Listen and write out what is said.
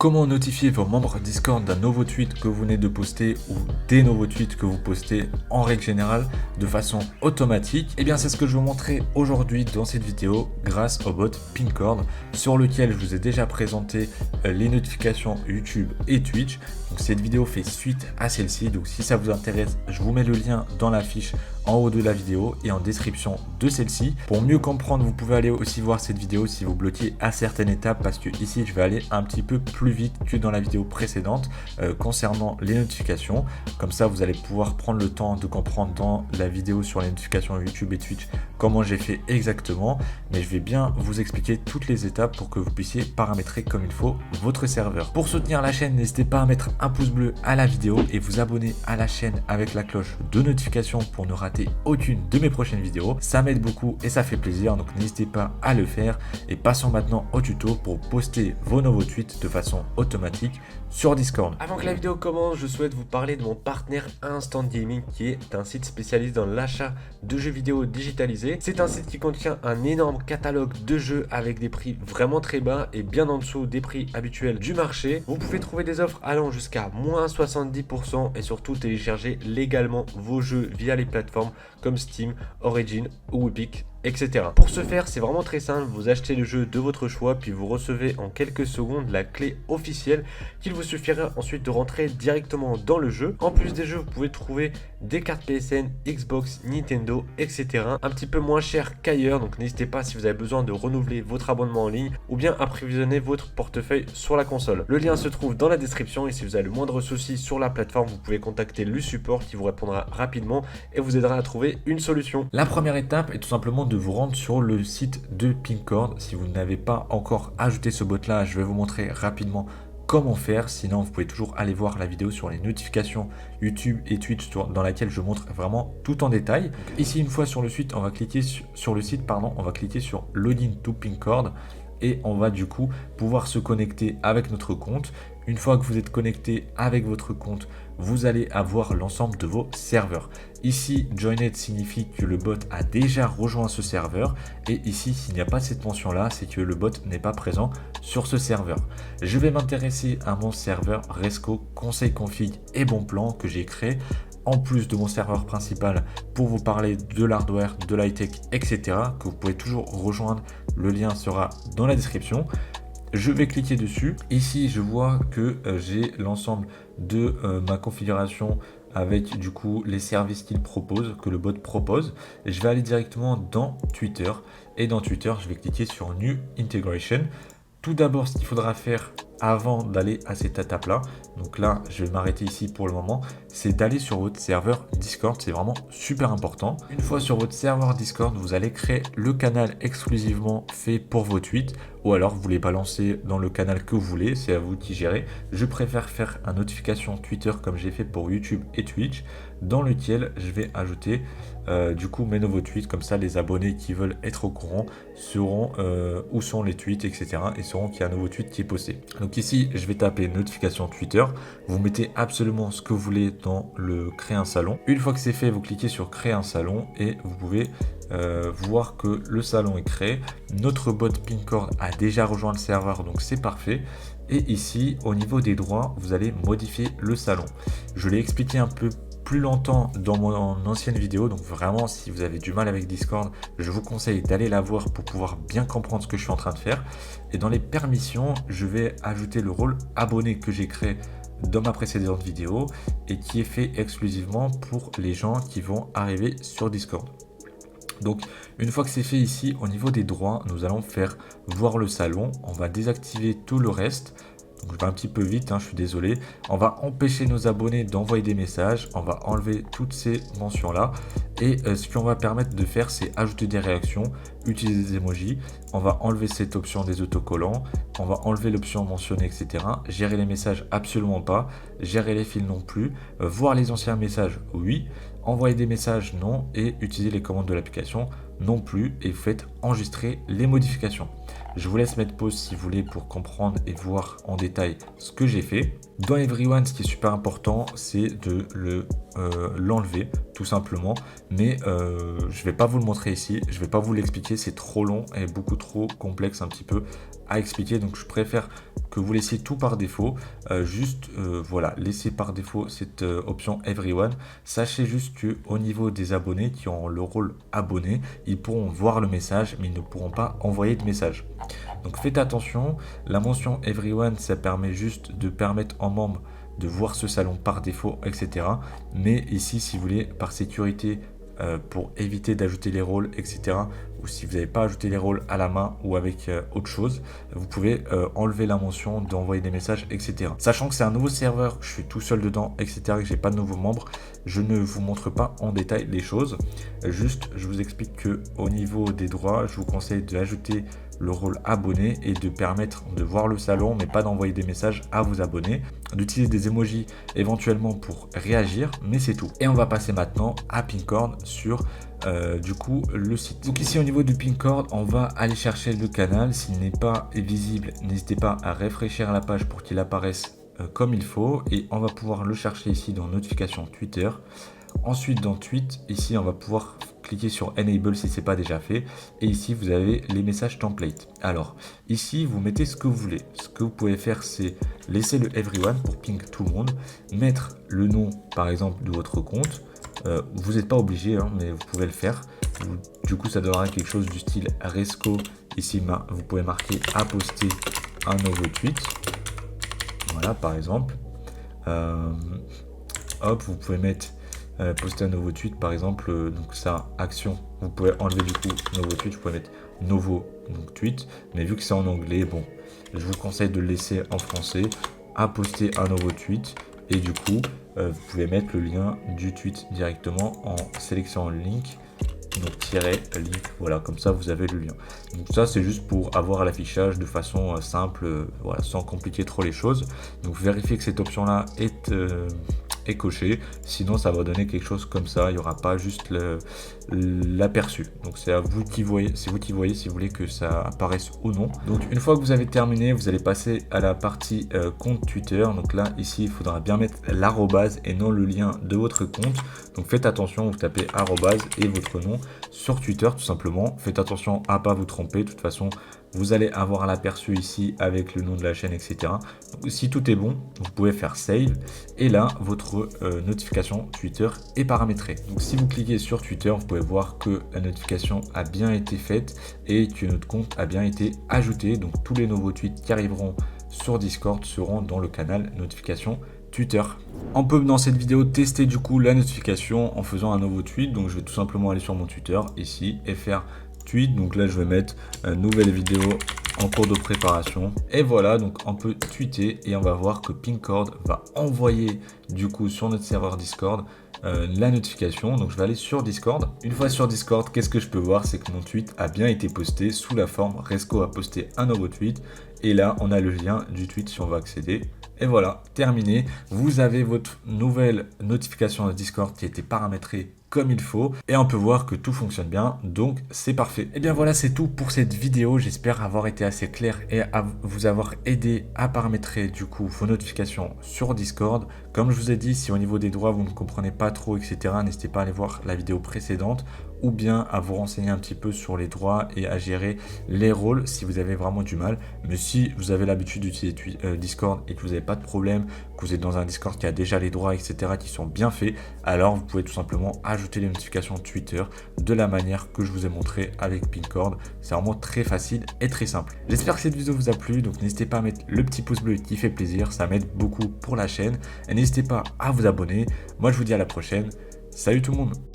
Comment notifier vos membres Discord d'un nouveau tweet que vous venez de poster ou des nouveaux tweets que vous postez en règle générale de façon automatique? Et bien c'est ce que je vais vous montrer aujourd'hui dans cette vidéo grâce au bot Pincord sur lequel je vous ai déjà présenté les notifications YouTube et Twitch. Donc cette vidéo fait suite à celle-ci, donc si ça vous intéresse, je vous mets le lien dans la fiche en haut de la vidéo et en description de celle-ci. Pour mieux comprendre, vous pouvez aller aussi voir cette vidéo si vous bloquez à certaines étapes, parce que ici je vais aller un petit peu plus vite que dans la vidéo précédente concernant les notifications. Comme ça vous allez pouvoir prendre le temps de comprendre dans la vidéo sur les notifications YouTube et Twitch comment j'ai fait exactement, mais je vais bien vous expliquer toutes les étapes pour que vous puissiez paramétrer comme il faut votre serveur. Pour soutenir la chaîne, n'hésitez pas à mettre un pouce bleu à la vidéo et vous abonner à la chaîne avec la cloche de notification pour ne rater aucune de mes prochaines vidéos. Ça m'aide beaucoup et ça fait plaisir, donc n'hésitez pas à le faire. Et passons maintenant au tuto pour poster vos nouveaux tweets de façon automatique sur Discord. Avant que la vidéo commence, je souhaite vous parler de mon partenaire Instant Gaming, qui est un site spécialisé dans l'achat de jeux vidéo digitalisés. C'est un site qui contient un énorme catalogue de jeux avec des prix vraiment très bas et bien en dessous des prix habituels du marché. Vous pouvez trouver des offres allant jusqu'à moins 70% et surtout télécharger légalement vos jeux via les plateformes comme Steam, Origin ou Epic, etc. Pour ce faire, c'est vraiment très simple, vous achetez le jeu de votre choix, puis vous recevez en quelques secondes la clé officielle qu'il vous suffira ensuite de rentrer directement dans le jeu. En plus des jeux, vous pouvez trouver des cartes PSN, Xbox, Nintendo, etc. un petit peu moins cher qu'ailleurs, donc n'hésitez pas si vous avez besoin de renouveler votre abonnement en ligne ou bien approvisionner votre portefeuille sur la console. Le lien se trouve dans la description et si vous avez le moindre souci sur la plateforme, vous pouvez contacter le support qui vous répondra rapidement et vous aidera à trouver une solution. La première étape est tout simplement de vous rendre sur le site de Pincord. Si vous n'avez pas encore ajouté ce bot là, je vais vous montrer rapidement comment faire. Sinon vous pouvez toujours aller voir la vidéo sur les notifications YouTube et Twitch dans laquelle je montre vraiment tout en détail. Donc, ici une fois sur le site, on va cliquer sur le site, on va cliquer sur Login to Pincord et on va du coup pouvoir se connecter avec notre compte. Une fois que vous êtes connecté avec votre compte, vous allez avoir l'ensemble de vos serveurs. Ici, Joined signifie que le bot a déjà rejoint ce serveur. Et ici, s'il n'y a pas cette mention-là, c'est que le bot n'est pas présent sur ce serveur. Je vais m'intéresser à mon serveur Resco Conseil Config et Bon Plan que j'ai créé en plus de mon serveur principal pour vous parler de l'hardware, de l'high-tech, etc. que vous pouvez toujours rejoindre. Le lien sera dans la description. Je vais cliquer dessus. Ici, je vois que j'ai l'ensemble de ma configuration avec du coup les services qu'il propose, que le bot propose. Et je vais aller directement dans Twitter. Et dans Twitter, je vais cliquer sur New Integration. Tout d'abord, ce qu'il faudra faire avant d'aller à cette étape-là, donc là, je vais m'arrêter ici pour le moment, c'est d'aller sur votre serveur Discord. C'est vraiment super important. Une fois sur votre serveur Discord, vous allez créer le canal exclusivement fait pour vos tweets, ou alors vous les balancez dans le canal que vous voulez, c'est à vous qui gérez. Je préfère faire une notification Twitter comme j'ai fait pour YouTube et Twitch, dans lequel je vais ajouter du coup mes nouveaux tweets. Comme ça, les abonnés qui veulent être au courant sauront où sont les tweets, etc. et sauront qu'il y a un nouveau tweet qui est posté. Donc ici, je vais taper notification Twitter. Vous mettez absolument ce que vous voulez dans le créer un salon. Une fois que c'est fait, vous cliquez sur créer un salon et vous pouvez voir que le salon est créé. Notre bot Pincord a déjà rejoint le serveur, donc c'est parfait. Et ici, au niveau des droits, vous allez modifier le salon. Je l'ai expliqué un peu plus longtemps dans mon ancienne vidéo, donc vraiment si vous avez du mal avec Discord, je vous conseille d'aller la voir pour pouvoir bien comprendre ce que je suis en train de faire. Et dans les permissions, je vais ajouter le rôle abonné que j'ai créé dans ma précédente vidéo et qui est fait exclusivement pour les gens qui vont arriver sur Discord. Donc une fois que c'est fait ici, au niveau des droits, nous allons faire voir le salon. On va désactiver tout le reste. Donc je vais un petit peu vite, je suis désolé. On va empêcher nos abonnés d'envoyer des messages. On va enlever toutes ces mentions-là. Et ce qu'on va permettre de faire, c'est ajouter des réactions, utiliser des emojis. On va enlever cette option des autocollants. On va enlever l'option mentionner, etc. Gérer les messages, absolument pas. Gérer les fils, non plus. Voir les anciens messages, oui. Envoyer des messages, non. Et utiliser les commandes de l'application, non plus. Et vous faites enregistrer les modifications. Je vous laisse mettre pause si vous voulez pour comprendre et voir en détail ce que j'ai fait. Dans Everyone, ce qui est super important, c'est de l'enlever tout simplement. Mais je ne vais pas vous le montrer ici, je ne vais pas vous l'expliquer, c'est trop long et beaucoup trop complexe un petit peu à expliquer, donc je préfère que vous laissiez tout par défaut. Voilà, laissez par défaut cette option Everyone. Sachez juste que au niveau des abonnés qui ont le rôle abonné, ils pourront voir le message, mais ils ne pourront pas envoyer de message. Donc faites attention, la mention Everyone, ça permet juste de permettre aux membres de voir ce salon par défaut, etc. Mais ici, si vous voulez, par sécurité, pour éviter d'ajouter les rôles, etc. Ou si vous n'avez pas ajouté les rôles à la main ou avec autre chose, vous pouvez enlever la mention d'envoyer des messages, etc. Sachant que c'est un nouveau serveur, je suis tout seul dedans, etc. Que j'ai pas de nouveaux membres, je ne vous montre pas en détail les choses. Juste, je vous explique que au niveau des droits, je vous conseille d'ajouter le rôle abonné et de permettre de voir le salon, mais pas d'envoyer des messages à vos abonnés, d'utiliser des emojis éventuellement pour réagir, mais c'est tout. Et on va passer maintenant à Pinkord sur du coup le site. Donc ici au niveau du Pinkord, on va aller chercher le canal. S'il n'est pas visible, n'hésitez pas à rafraîchir la page pour qu'il apparaisse comme il faut, et on va pouvoir le chercher ici dans notification Twitter. Ensuite dans Tweet, ici on va pouvoir cliquer sur Enable si ce n'est pas déjà fait, et ici vous avez les messages template. Alors ici vous mettez ce que vous voulez. Ce que vous pouvez faire, c'est laisser le Everyone pour ping tout le monde, mettre le nom par exemple de votre compte. Vous n'êtes pas obligé, hein, mais vous pouvez le faire. Du coup ça donnera quelque chose du style Resco. Ici vous pouvez marquer à poster un nouveau tweet, voilà par exemple. Hop, vous pouvez mettre poster un nouveau tweet par exemple, donc ça action, vous pouvez enlever du coup nouveau tweet, vous pouvez mettre nouveau donc, tweet, mais vu que c'est en anglais, bon, je vous conseille de le laisser en français, à poster un nouveau tweet, et du coup vous pouvez mettre le lien du tweet directement en sélectionnant le link, donc tirer link, voilà, comme ça vous avez le lien. Donc ça c'est juste pour avoir l'affichage de façon simple, voilà, sans compliquer trop les choses. Donc vérifiez que cette option là est coché, sinon ça va donner quelque chose comme ça, il n'y aura pas juste l'aperçu. Donc c'est à vous qui voyez, c'est vous qui voyez si vous voulez que ça apparaisse ou non. Donc une fois que vous avez terminé, vous allez passer à la partie compte Twitter. Donc là ici il faudra bien mettre l'arrobase et non le lien de votre compte. Donc faites attention, vous tapez arrobase et votre nom sur Twitter tout simplement. Faites attention à pas vous tromper, de toute façon vous allez avoir l'aperçu ici avec le nom de la chaîne, etc. Donc, si tout est bon, vous pouvez faire save, et là votre notification Twitter est paramétrée. Donc si vous cliquez sur Twitter, vous pouvez voir que la notification a bien été faite et que notre compte a bien été ajouté. Donc tous les nouveaux tweets qui arriveront sur Discord seront dans le canal notification Twitter. On peut dans cette vidéo tester du coup la notification en faisant un nouveau tweet. Donc je vais tout simplement aller sur mon Twitter ici et faire tweet. Donc là je vais mettre une nouvelle vidéo en cours de préparation, et voilà, donc on peut tweeter et on va voir que Pinkord va envoyer du coup sur notre serveur Discord la notification. Donc je vais aller sur Discord. Une fois sur Discord, qu'est-ce que je peux voir? C'est que mon tweet a bien été posté sous la forme Resco a posté un nouveau tweet, et là on a le lien du tweet si on va accéder. Et voilà, terminé. Vous avez votre nouvelle notification de Discord qui a été paramétrée comme il faut, et on peut voir que tout fonctionne bien, donc c'est parfait. Et bien voilà, c'est tout pour cette vidéo. J'espère avoir été assez clair et à vous avoir aidé à paramétrer du coup vos notifications sur Discord. Comme je vous ai dit, si au niveau des droits vous ne comprenez pas trop, etc., n'hésitez pas à aller voir la vidéo précédente, ou bien à vous renseigner un petit peu sur les droits et à gérer les rôles si vous avez vraiment du mal. Mais si vous avez l'habitude d'utiliser Discord et que vous n'avez pas de problème, que vous êtes dans un Discord qui a déjà les droits, etc., qui sont bien faits, alors vous pouvez tout simplement ajouter les notifications Twitter de la manière que je vous ai montré avec Pinkord. C'est vraiment très facile et très simple. J'espère que cette vidéo vous a plu, donc n'hésitez pas à mettre le petit pouce bleu qui fait plaisir, ça m'aide beaucoup pour la chaîne. Et n'hésitez pas à vous abonner. Moi je vous dis à la prochaine. Salut tout le monde!